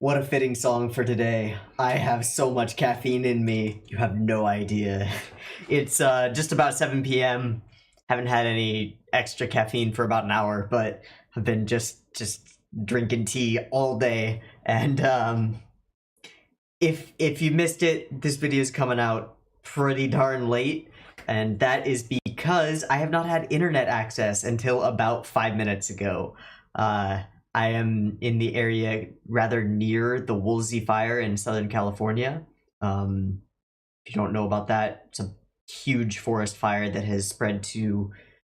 What a fitting song for today. I have so much caffeine in me. You have no idea. It's just about 7 p.m. Haven't had any extra caffeine for about an hour, but I've been just drinking tea all day. And if you missed it, this video is coming out pretty darn late. And that is because I have not had internet access until about 5 minutes ago. I am in the area rather near the Woolsey Fire in Southern California. If you don't know about that, it's a huge forest fire that has spread to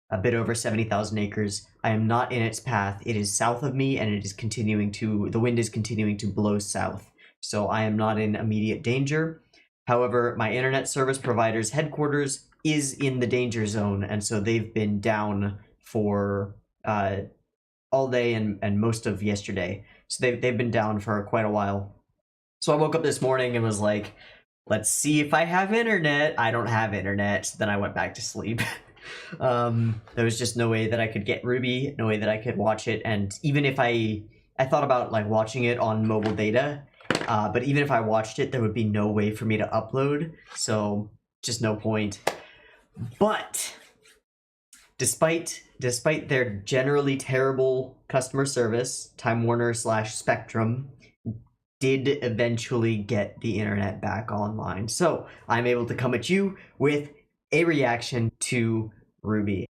a bit over 70,000 acres. I am not in its path. It is south of me, and it is the wind is continuing to blow south. So I am not in immediate danger. However, my internet service provider's headquarters is in the danger zone, and so they've been down for all day and most of yesterday. So they've been down for quite a while. So I woke up this morning and was like, let's see if I have internet. I don't have internet, so then I went back to sleep. There was just no way that I could get RWBY, no way that I could watch it, and even if I thought about like watching it on mobile data, but even if I watched it, there would be no way for me to upload, so just no point. But despite their generally terrible customer service, Time Warner / Spectrum did eventually get the internet back online. So I'm able to come at you with a reaction to RWBY.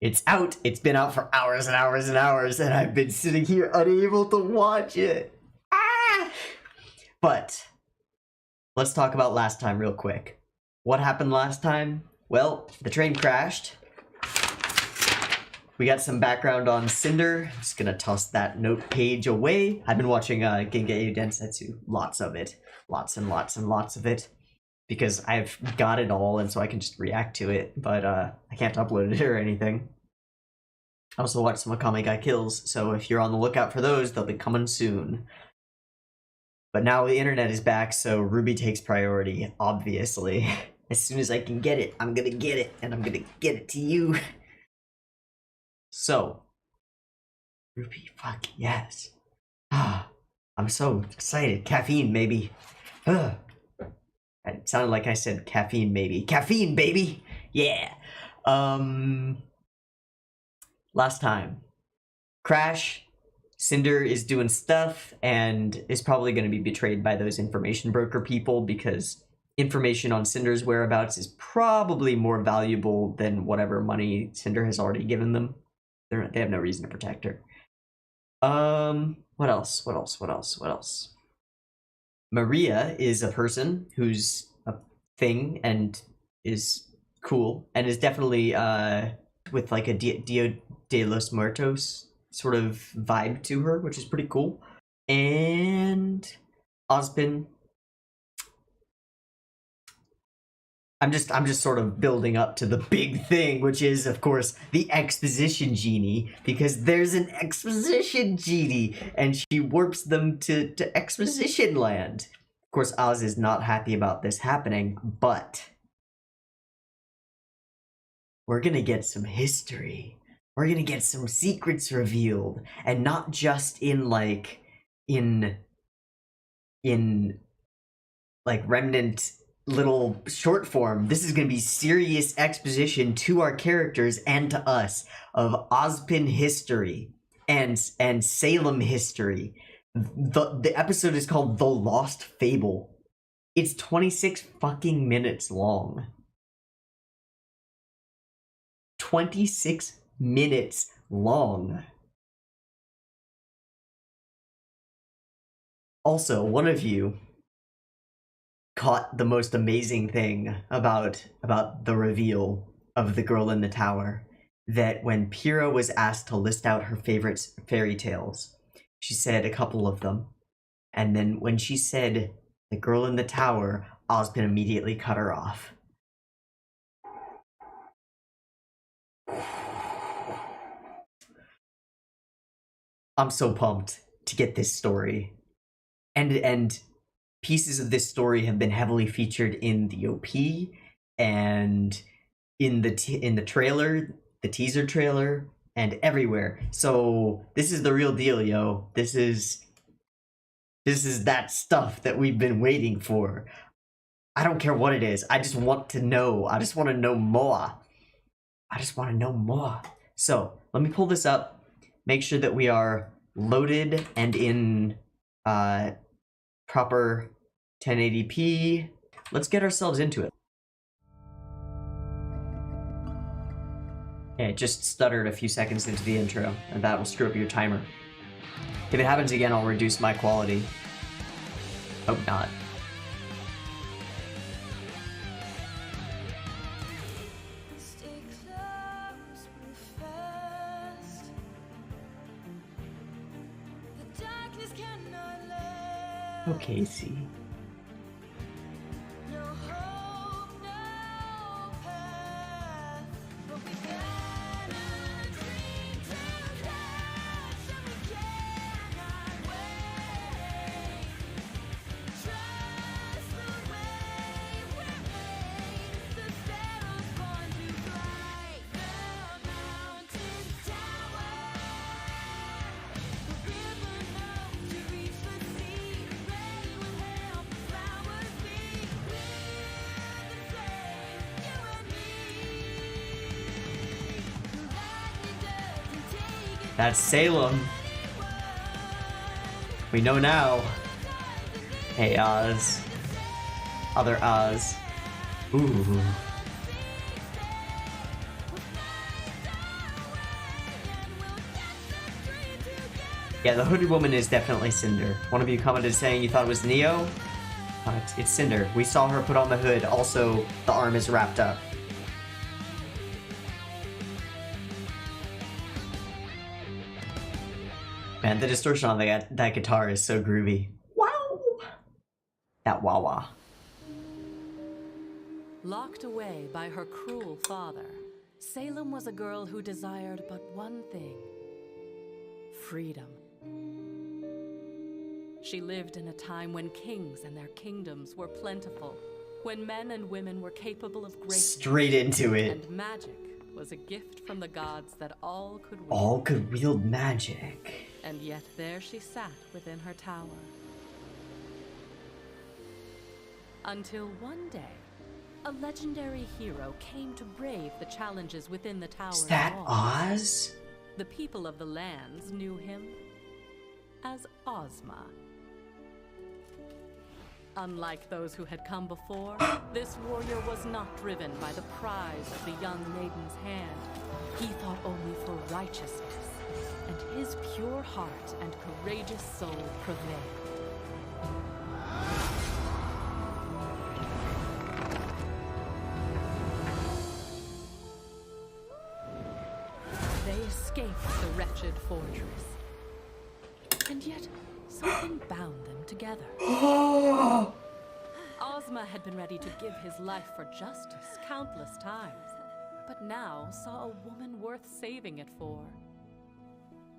It's out. It's been out for hours and hours and hours, and I've been sitting here unable to watch it. But let's talk about last time real quick. What happened last time? Well, the train crashed. We got some background on Cinder. I'm just gonna toss that note page away. I've been watching Ginga Densetsu. Lots of it. Lots and lots and lots of it. Because I've got it all, and so I can just react to it, but I can't upload it or anything. I also watched some Akame Guy Kills, so if you're on the lookout for those, they'll be coming soon. But now the internet is back, so RWBY takes priority, obviously. As soon as I can get it, I'm gonna get it, and I'm gonna get it to you. So, RWBY, fuck yes. I'm so excited. Caffeine, maybe. It sounded like I said caffeine, maybe. Caffeine, baby! Yeah! Last time. Crash. Cinder is doing stuff, and is probably going to be betrayed by those information broker people, because information on Cinder's whereabouts is probably more valuable than whatever money Cinder has already given them. They have no reason to protect her. What else? Maria is a person who's a thing and is cool, and is definitely with like a Dia de los Muertos sort of vibe to her, which is pretty cool. And Ozpin. I'm just sort of building up to the big thing, which is, of course, the exposition genie, because there's an exposition genie, and she warps them to exposition land. Of course, Oz is not happy about this happening, but we're gonna get some history. We're gonna get some secrets revealed, and not just in remnant little short form. This is going to be serious exposition to our characters and to us of Ozpin history and Salem history. The episode is called The Lost Fable. It's 26 fucking minutes long. 26 minutes long. Also, one of you caught the most amazing thing about the reveal of the girl in the tower, that when Pyrrha was asked to list out her favorite fairy tales, she said a couple of them, and then when she said the girl in the tower, Ozpin immediately cut her off. I'm so pumped to get this story, and pieces of this story have been heavily featured in the OP and in the trailer, the teaser trailer, and everywhere. So this is the real deal, yo. This is This is that stuff that we've been waiting for. I don't care what it is. I just want to know. I just want to know more. I just want to know more. So, let me pull this up. Make sure that we are loaded and in proper 1080p. Let's get ourselves into it. Okay, it just stuttered a few seconds into the intro, and that will screw up your timer. If it happens again, I'll reduce my quality. Hope not. Okay, see. That's Salem. We know now. Hey, Oz. Other Oz. Ooh. Yeah, the hooded woman is definitely Cinder. One of you commented saying you thought it was Neo. It's Cinder. We saw her put on the hood. Also, the arm is wrapped up. Man, the distortion on that guitar is so groovy. Wow! That wah-wah. Locked away by her cruel father, Salem was a girl who desired but one thing: freedom. She lived in a time when kings and their kingdoms were plentiful, when men and women were capable of great straight into it. And magic was a gift from the gods that all could wield. All could wield magic. And yet there she sat within her tower. Until one day, a legendary hero came to brave the challenges within the tower's Is that walls. Oz? The people of the lands knew him as Ozma. Unlike those who had come before, this warrior was not driven by the prize of the young maiden's hand. He thought only for righteousness, and his pure heart and courageous soul prevailed. They escaped the wretched fortress, and yet something bound them together. Ozma had been ready to give his life for justice countless times, but now saw a woman worth saving it for.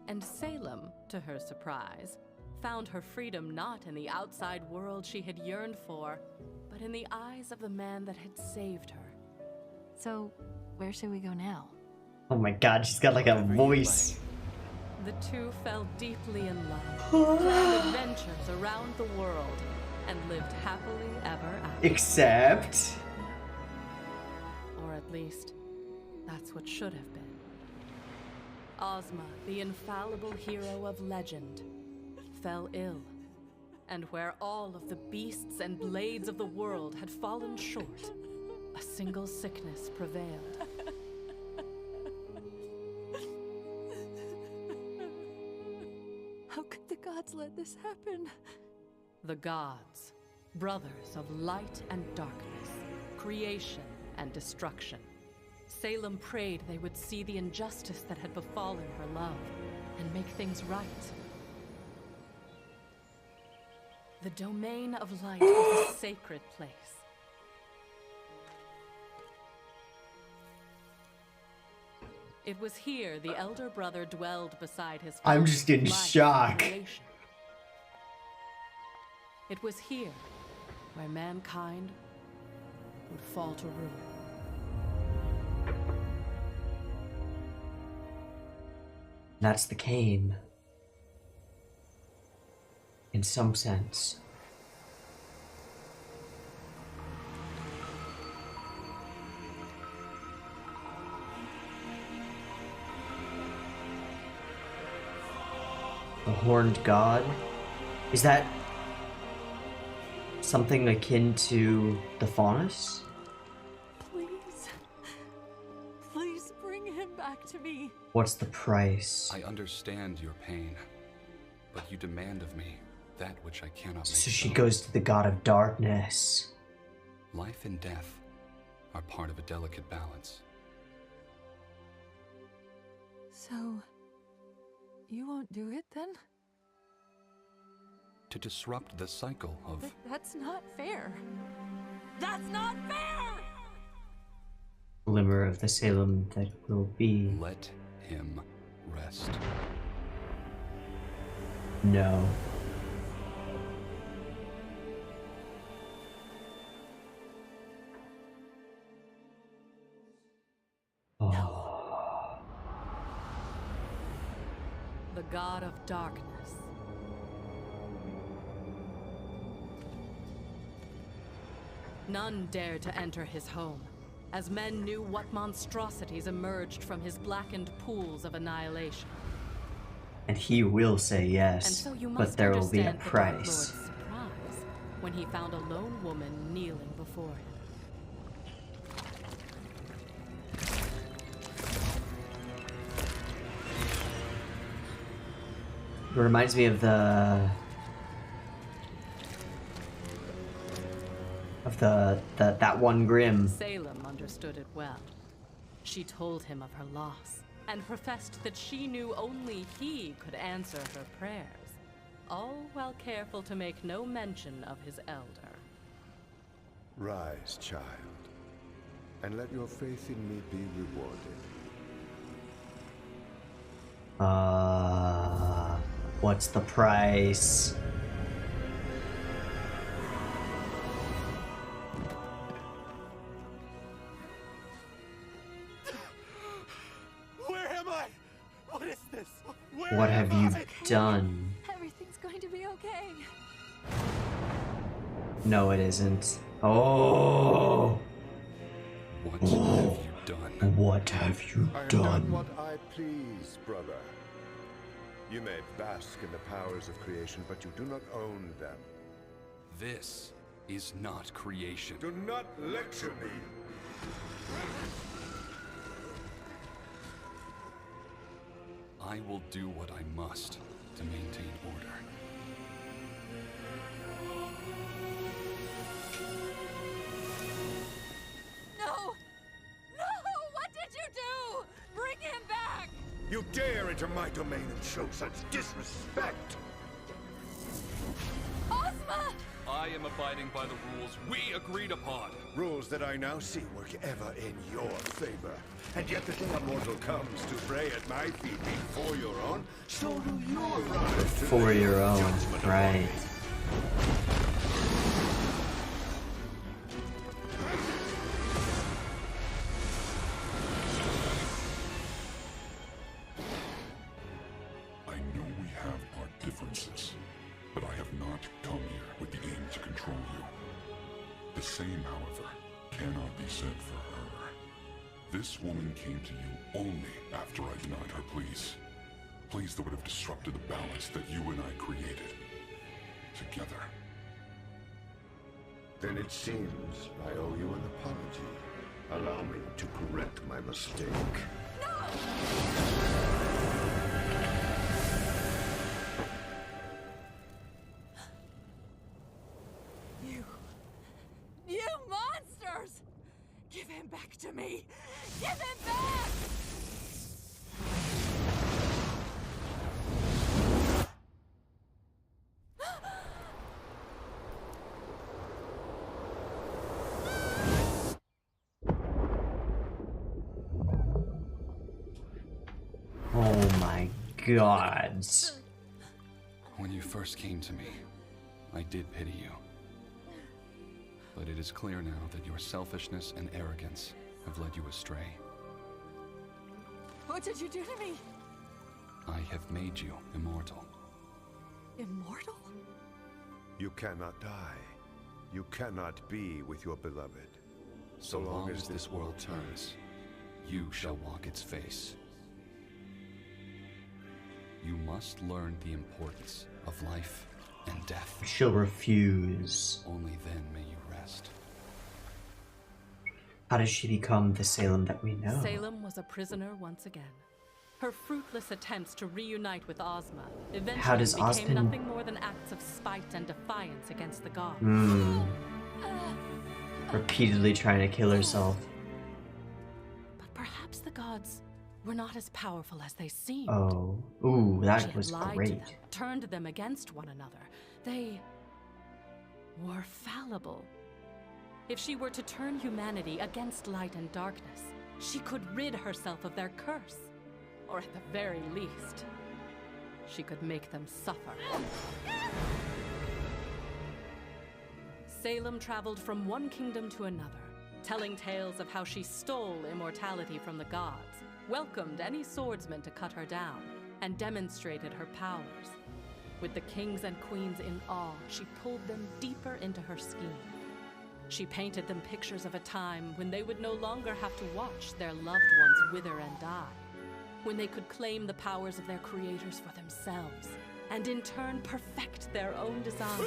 And Salem, to her surprise, found her freedom not in the outside world she had yearned for, but in the eyes of the man that had saved her. So, where should we go now? Oh my god, she's got like a voice. The two fell deeply in love, planned adventures around the world, and lived happily ever after. Except... Or at least, that's what should have been. Ozma, the infallible hero of legend, fell ill, and where all of the beasts and blades of the world had fallen short, a single sickness prevailed. How could the gods let this happen? The gods, brothers of light and darkness, creation and destruction. Salem prayed they would see the injustice that had befallen her love and make things right. The domain of light was a sacred place. It was here the elder brother dwelled beside his father. I'm just in shock. It was here where mankind would fall to ruin. That's the cane. In some sense. The Horned God? Is that something akin to the Faunus? Please. Please bring him back to me. What's the price? I understand your pain, but you demand of me that which I cannot make. So she goes to the God of Darkness. Life and death are part of a delicate balance. So, you won't do it then? To disrupt the cycle of... But that's not fair. That's not fair! Glimmer of the Salem that will be. Let him rest. No. Oh. The God of Darkness. None dared to enter his home, as men knew what monstrosities emerged from his blackened pools of annihilation. And he will say And yes, so you but must there will be a understand the Dark Lord's price. surprise when he found a lone woman kneeling before him. It reminds me of that one Grim. Salem understood it well. She told him of her loss, and professed that she knew only he could answer her prayers, all while careful to make no mention of his elder. Rise, child, and let your faith in me be rewarded. What's the price? Where am I? What is this? Where What have you I? done? Everything's going to be okay. No, it isn't. Oh! What have you done? What have you I have done? done what I please, brother. You may bask in the powers of creation, but you do not own them. This is not creation. Do not lecture me. I will do what I must to maintain order. No! No! What did you do? Bring him back! You dare enter my domain and show such disrespect! Ozma! I am abiding by the rules we agreed upon. Rules that I now see work ever in your favor. And yet the day a mortal comes to pray at my feet before your own, so do you rise to For lay your own, judgment upon right. me. I know we have our differences, but I have not come here with the aim to control you. The same, however, cannot be said for her. This woman came to you only after I denied her pleas. Pleas that would have disrupted the balance that you and I created. Together. Then it seems I owe you an apology. Allow me to correct my mistake. You monsters! Give him back to me! Give him back! Oh my god. When you first came to me, I did pity you. But it is clear now that your selfishness and arrogance have led you astray. What did you do to me? I have made you immortal. Immortal? You cannot die. You cannot be with your beloved. So long as this world turns, you shall walk its face. You must learn the importance of life and death. She'll refuse. Only then may you rest. How does she become the Salem that we know? Salem was a prisoner once again. Her fruitless attempts to reunite with Ozma How does eventually became Ozpin- nothing more than acts of spite and defiance against the gods. Repeatedly trying to kill herself. But perhaps the gods were not as powerful as they seemed. Oh. Ooh, She that had was lied to great. them, turned them against one another. They were fallible. If she were to turn humanity against light and darkness, she could rid herself of their curse. Or at the very least, she could make them suffer. Salem traveled from one kingdom to another, telling tales of how she stole immortality from the gods, welcomed any swordsman to cut her down, and demonstrated her powers. With the kings and queens in awe, she pulled them deeper into her scheme. She painted them pictures of a time when they would no longer have to watch their loved ones wither and die, when they could claim the powers of their creators for themselves, and in turn perfect their own design.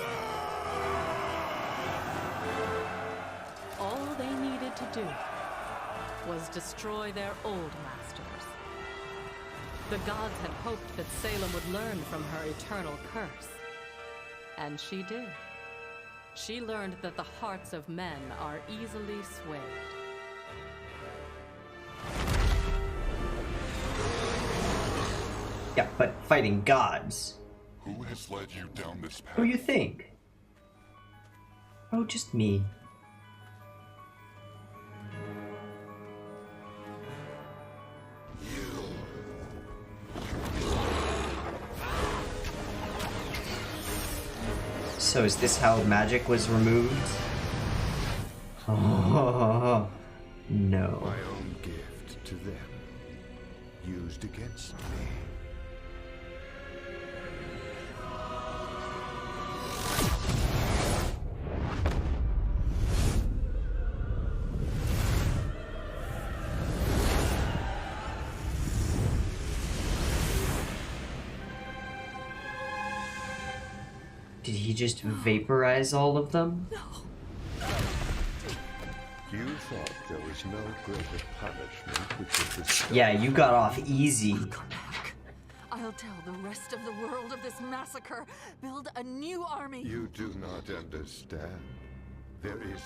All they needed to do was destroy their old masters. The gods had hoped that Salem would learn from her eternal curse. And she did. She learned that the hearts of men are easily swayed. Yeah, but fighting gods. Who has led you down this path? Who you think? Oh, just me. So is this how magic was removed? Oh, no. My own gift to them, used against me. Did he just vaporize all of them? You thought there was no greater punishment which was bestowed. Yeah, you got off easy. Come back. I'll tell the rest of the world of this massacre. Build a new army. You do not understand. There is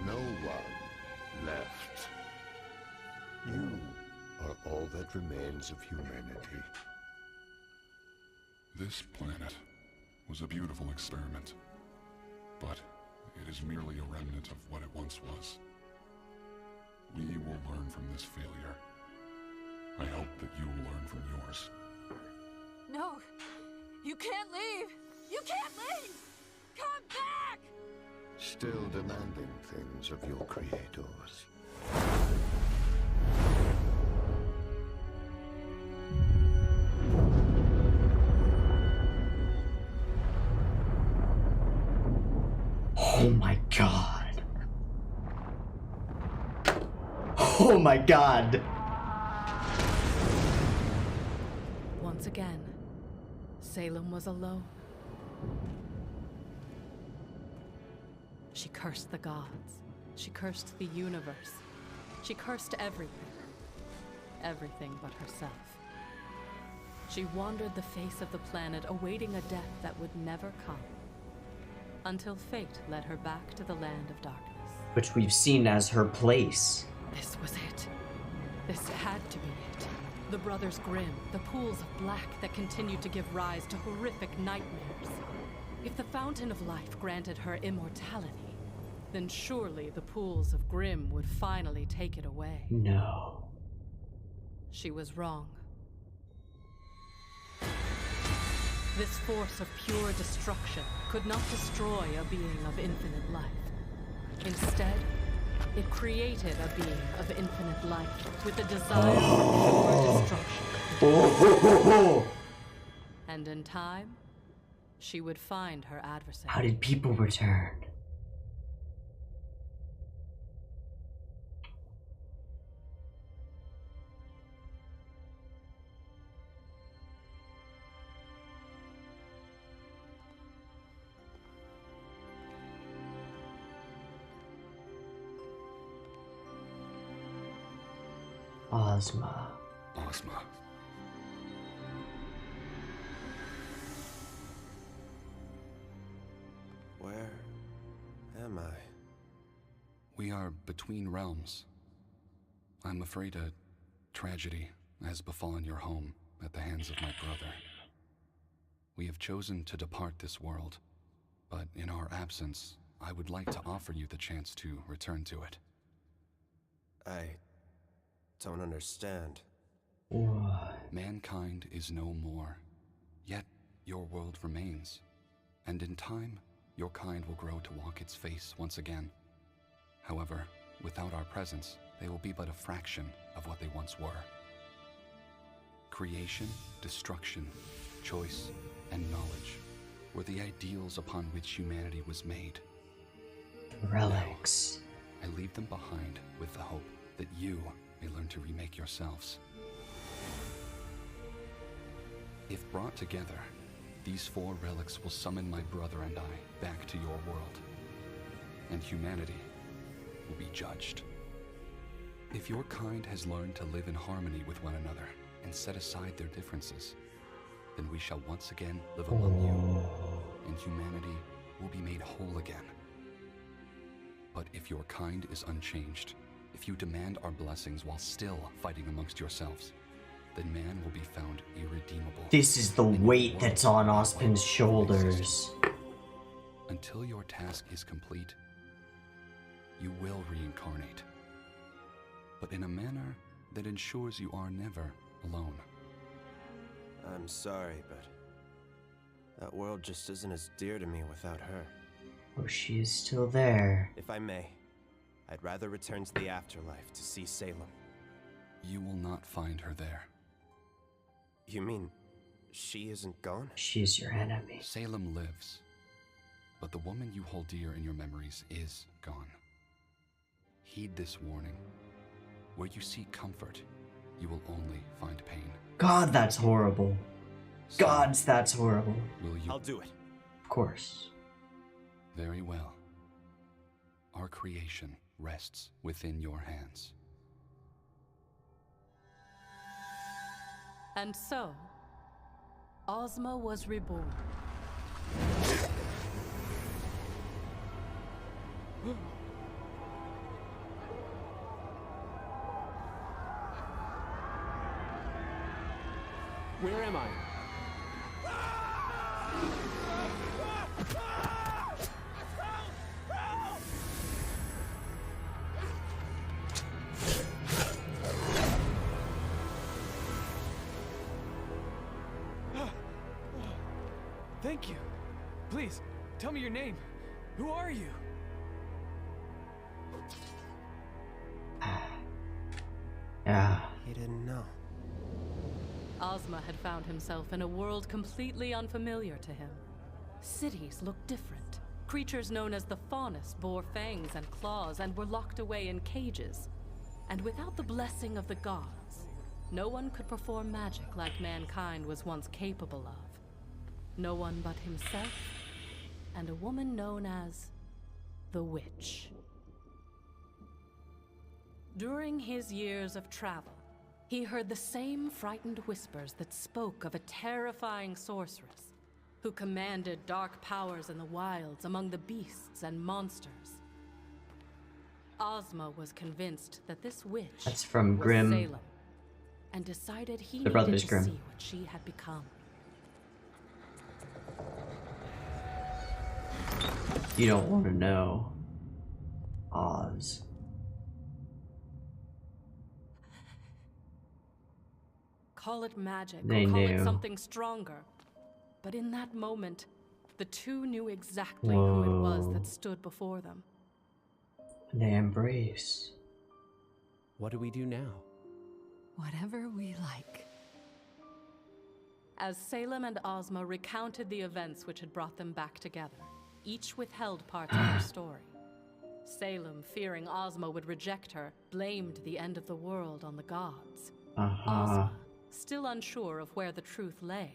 no one left. You are all that remains of humanity. This planet was a beautiful experiment, but it is merely a remnant of what it once was. We will learn from this failure. I hope that you will learn from yours. No, you can't leave. You can't leave. Come back. Still demanding things of your creators. Oh my god. Oh my god. Once again, Salem was alone. She cursed the gods. She cursed the universe. She cursed everything. Everything but herself. She wandered the face of the planet, awaiting a death that would never come. Until fate led her back to the land of darkness. Which we've seen as her place. This was it. This had to be it. The Brothers Grimm, the pools of black that continued to give rise to horrific nightmares. If the Fountain of Life granted her immortality, then surely the pools of Grimm would finally take it away. No. She was wrong. This force of pure destruction could not destroy a being of infinite life. Instead, it created a being of infinite life with a desire for pure destruction. And in time, she would find her adversary. How did people return? Ozma. Ozma. Where am I? We are between realms. I'm afraid a tragedy has befallen your home at the hands of my brother. We have chosen to depart this world, but in our absence, I would like to offer you the chance to return to it. I don't understand. What? Mankind is no more, yet your world remains, and in time, your kind will grow to walk its face once again. However, without our presence, they will be but a fraction of what they once were. Creation, destruction, choice, and knowledge were the ideals upon which humanity was made. Relics. I leave them behind with the hope that you may learn to remake yourselves. If brought together, these 4 relics will summon my brother and I back to your world, and humanity will be judged. If your kind has learned to live in harmony with one another and set aside their differences, then we shall once again live among you, and humanity will be made whole again. But if your kind is unchanged, if you demand our blessings while still fighting amongst yourselves, then man will be found irredeemable. This is the weight that's on Ozpin's shoulders. Until your task is complete, you will reincarnate, but in a manner that ensures you are never alone. I'm sorry, but that world just isn't as dear to me without her. Oh, she is still there. If I may, I'd rather return to the afterlife to see Salem. You will not find her there. You mean she isn't gone? She's your enemy. Salem lives, but the woman you hold dear in your memories is gone. Heed this warning. Where you seek comfort, you will only find pain. God, that's horrible. So, Gods, that's horrible. will you? I'll do it. Of course. Very well. Our creation rests within your hands. And so, Ozma was reborn. Where am I? Thank you. Please, tell me your name. Who are you? Yeah. He didn't know. Ozma had found himself in a world completely unfamiliar to him. Cities looked different. Creatures known as the Faunus bore fangs and claws and were locked away in cages. And without the blessing of the gods, no one could perform magic like mankind was once capable of. No one but himself and a woman known as the Witch. During his years of travel, he heard the same frightened whispers that spoke of a terrifying sorceress who commanded dark powers in the wilds among the beasts and monsters. Ozma was convinced that this witch That's from was Grimm. Salem, and decided he The needed Brothers to Grimm. see what she had become. You don't want to know. Oz. Call it magic They or call knew. it something stronger. But in that moment, the two knew exactly who it was Whoa. that stood before them. They embrace. What do we do now? Whatever we like. As Salem and Ozma recounted the events which had brought them back together, each withheld parts of her story. Salem, fearing Ozma would reject her, blamed the end of the world on the gods. Ozma, still unsure of where the truth lay,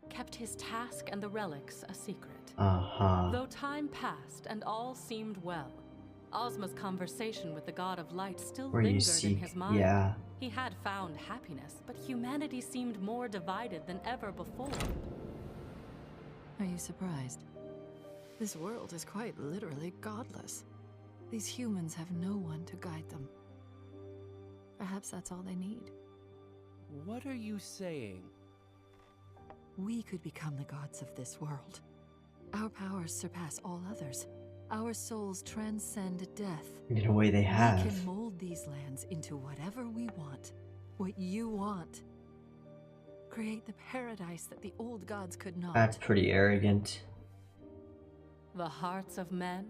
kept his task and the relics a secret. Though time passed and all seemed well, Ozma's conversation with the god of light still lingered in his mind. Yeah. He had found happiness, but humanity seemed more divided than ever before. Are you surprised? This world is quite literally godless. These humans have no one to guide them. Perhaps that's all they need. What are you saying? We could become the gods of this world. Our powers surpass all others. Our souls transcend death. In a way they have. We can mold these lands into whatever we want. What you want. Create the paradise that the old gods could not. That's pretty arrogant. The hearts of men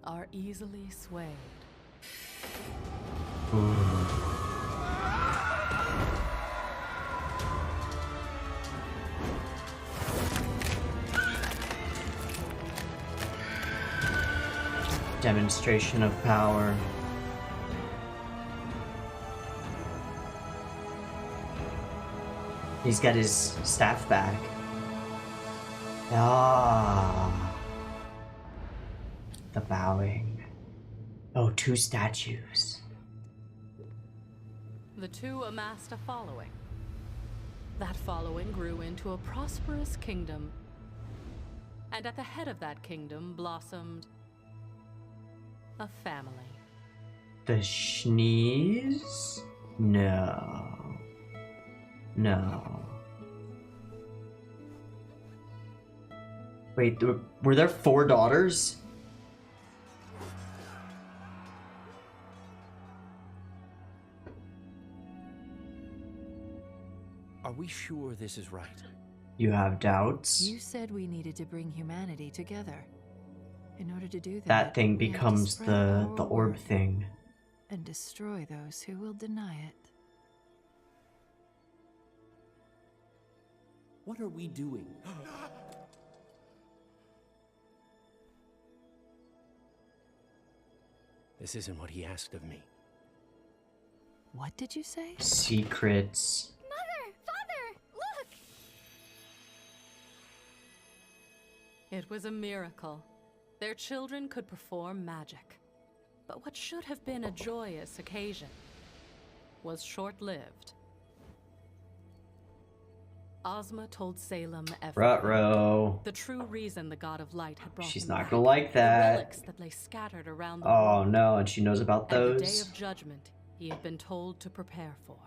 are easily swayed. Demonstration of power. He's got his staff back. The bowing. Oh, 2 statues. The two amassed a following. That following grew into a prosperous kingdom. And at the head of that kingdom blossomed a family. The Schnees? No. No. Wait, were there 4 daughters? Are we sure this is right? You have doubts? You said we needed to bring humanity together. In order to do that, That thing we have to becomes spread the our orb word thing. and destroy those who will deny it. What are we doing? This isn't what he asked of me. What did you say? Secrets. Mother! Father! Look! It was a miracle. Their children could perform magic. But what should have been a joyous occasion was short-lived. Ozma told Salem everything. Ruh-roh. The true reason the god of light had brought She's them not back, gonna like the that. relics that lay scattered around the Oh world, no, and she knows about and the day those? of judgment he had been told to prepare for.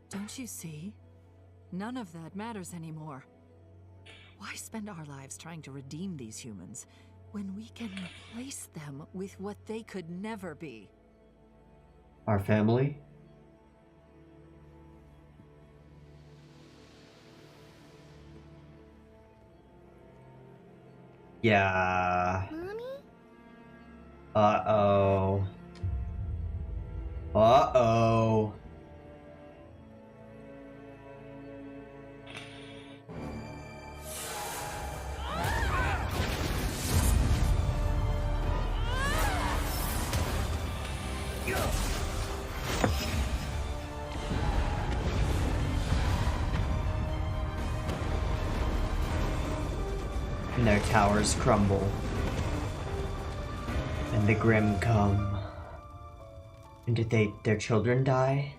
Don't you see? None of that matters anymore. Why spend our lives trying to redeem these humans when we can replace them with what they could never be? Our family? Yeah. Mommy? Uh-oh. Uh-oh. And their towers crumble. And the Grimm come. And did their children die?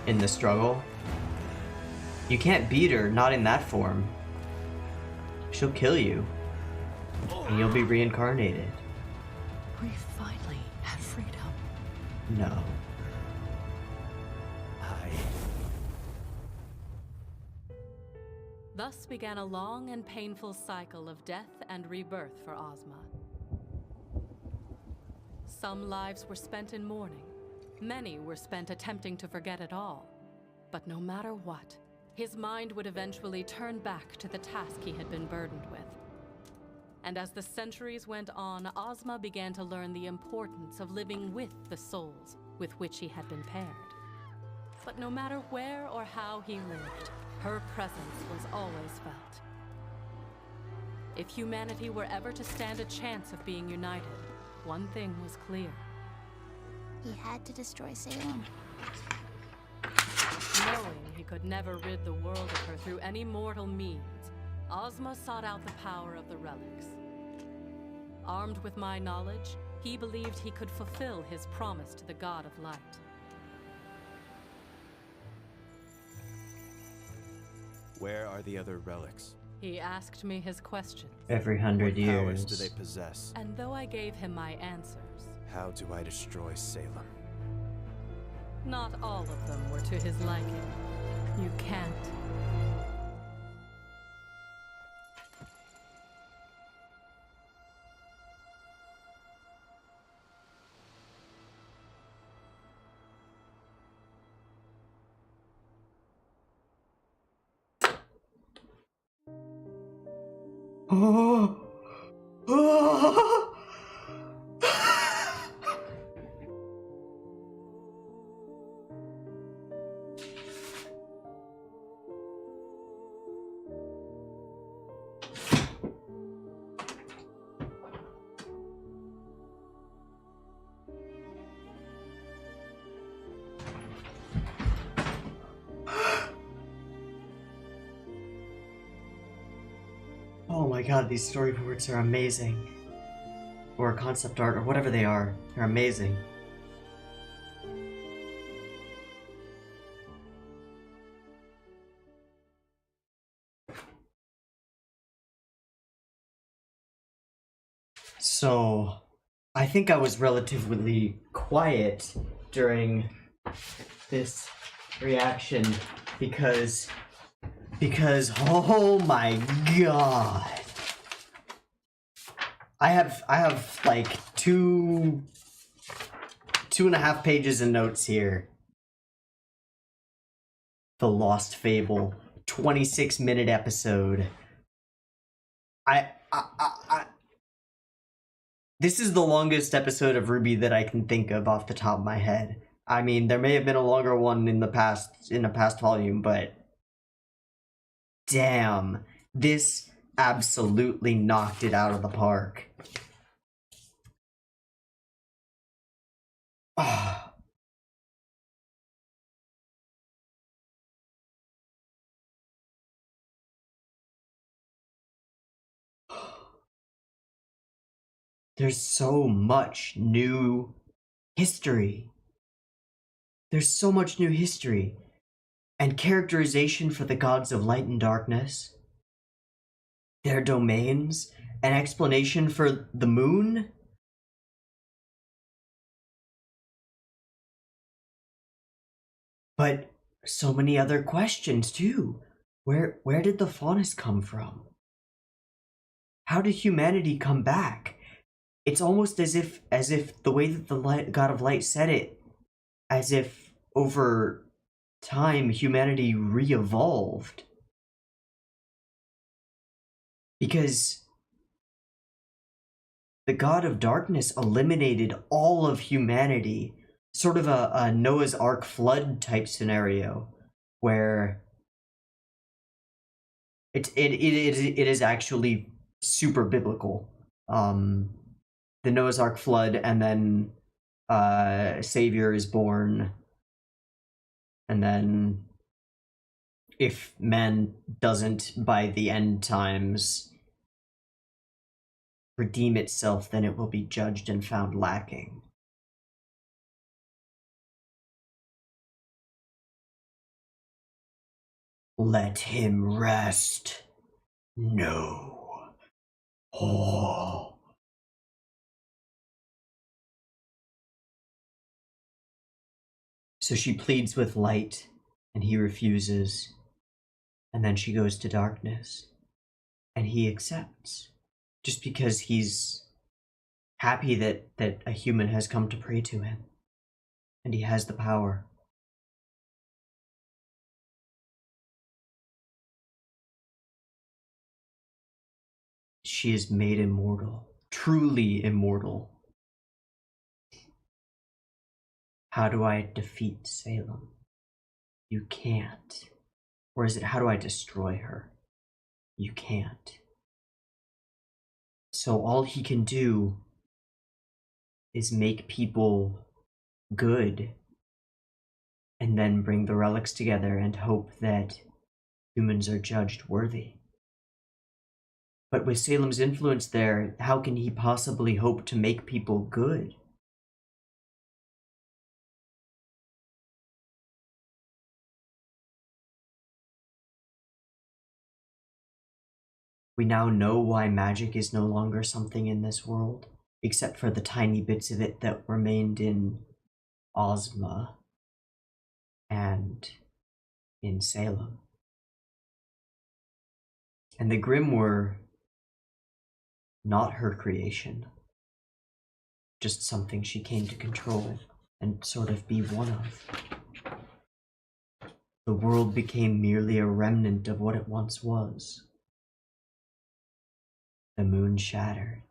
In the struggle? You can't beat her, not in that form. She'll kill you. And you'll be reincarnated. We finally have freedom. No. Thus began a long and painful cycle of death and rebirth for Ozma. Some lives were spent in mourning. Many were spent attempting to forget it all. But no matter what, his mind would eventually turn back to the task he had been burdened with. And as the centuries went on, Ozma began to learn the importance of living with the souls with which he had been paired. But no matter where or how he lived, her presence was always felt. If humanity were ever to stand a chance of being united, one thing was clear. He had to destroy Salem. Knowing he could never rid the world of her through any mortal means, Ozma sought out the power of the relics. Armed with my knowledge, he believed he could fulfill his promise to the God of Light. Where are the other relics? He asked me his questions. Every 100 years. What powers do they possess? And though I gave him my answers, how do I destroy Salem? Not all of them were to his liking. You can't. Oh. Oh. Oh my god, these storyboards are amazing. Or concept art, or whatever they are. They're amazing. So, I think I was relatively quiet during this reaction because oh my god. I have like two and a half pages of notes here. The Lost Fable, 26-minute episode. This is the longest episode of RWBY that I can think of off the top of my head. I mean, there may have been a longer one in a past volume, but damn, this absolutely knocked it out of the park. Ah. There's so much new history. There's so much new history. And characterization for the gods of light and darkness. Their domains. An explanation for the moon. But so many other questions too. Where did the faunus come from? How did humanity come back? It's almost as if the way that the God of Light said it, as if over time humanity re-evolved. Because the God of Darkness eliminated all of humanity, sort of a Noah's Ark flood type scenario, where it is actually super biblical. The Noah's Ark flood, and then Savior is born, and then if man doesn't by the end times redeem itself, then it will be judged and found lacking. Let him rest. No. Oh. So she pleads with light, and he refuses. And then she goes to darkness, and he accepts. Just because he's happy that a human has come to pray to him. And he has the power. She is made immortal. Truly immortal. How do I defeat Salem? You can't. Or is it, how do I destroy her? You can't. So all he can do is make people good and then bring the relics together and hope that humans are judged worthy. But with Salem's influence there, how can he possibly hope to make people good? We now know why magic is no longer something in this world, except for the tiny bits of it that remained in Ozma and in Salem. And the Grimm were not her creation, just something she came to control and sort of be one of. The world became merely a remnant of what it once was. The moon shattered.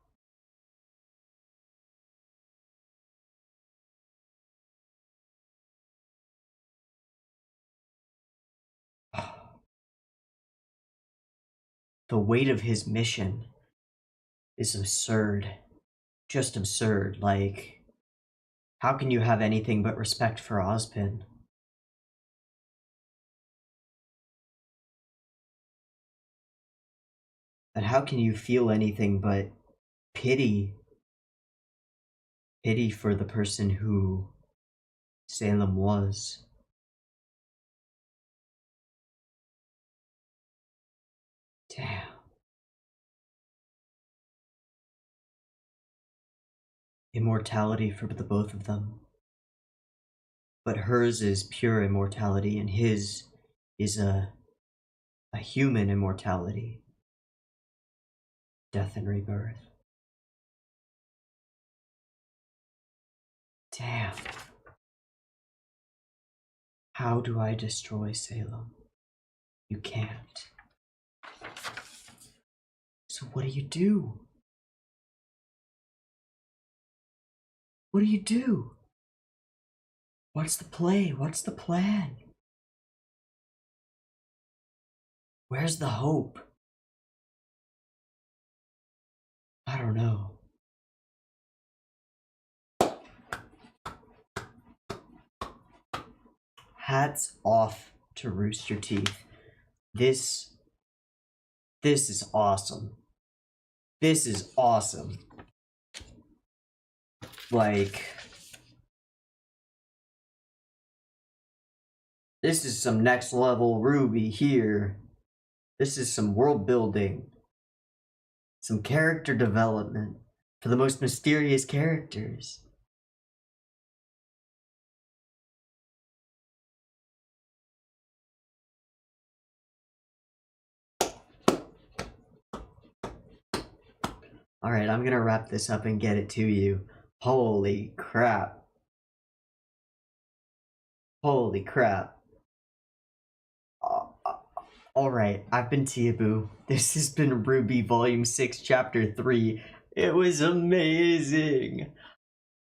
The weight of his mission is absurd. Just absurd. Like, how can you have anything but respect for Ozpin? And how can you feel anything but pity? Pity for the person who Salem was. Damn. Immortality for the both of them. But hers is pure immortality, and his is a human immortality. Death and rebirth. Damn. How do I destroy Salem? You can't. So what do you do? What do you do? What's the play? What's the plan? Where's the hope? I don't know. Hats off to Rooster Teeth. This is awesome. This is awesome. Like, this is some next level RWBY here. This is some world building. Some character development for the most mysterious characters. Alright, I'm gonna wrap this up and get it to you. Holy crap. Holy crap. Alright, I've been Teeaboo. This has been RWBY Volume 6, Chapter 3. It was amazing!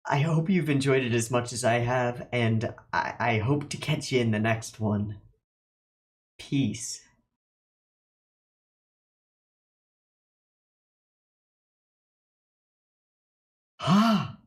I hope you've enjoyed it as much as I have, and I hope to catch you in the next one. Peace. Ah!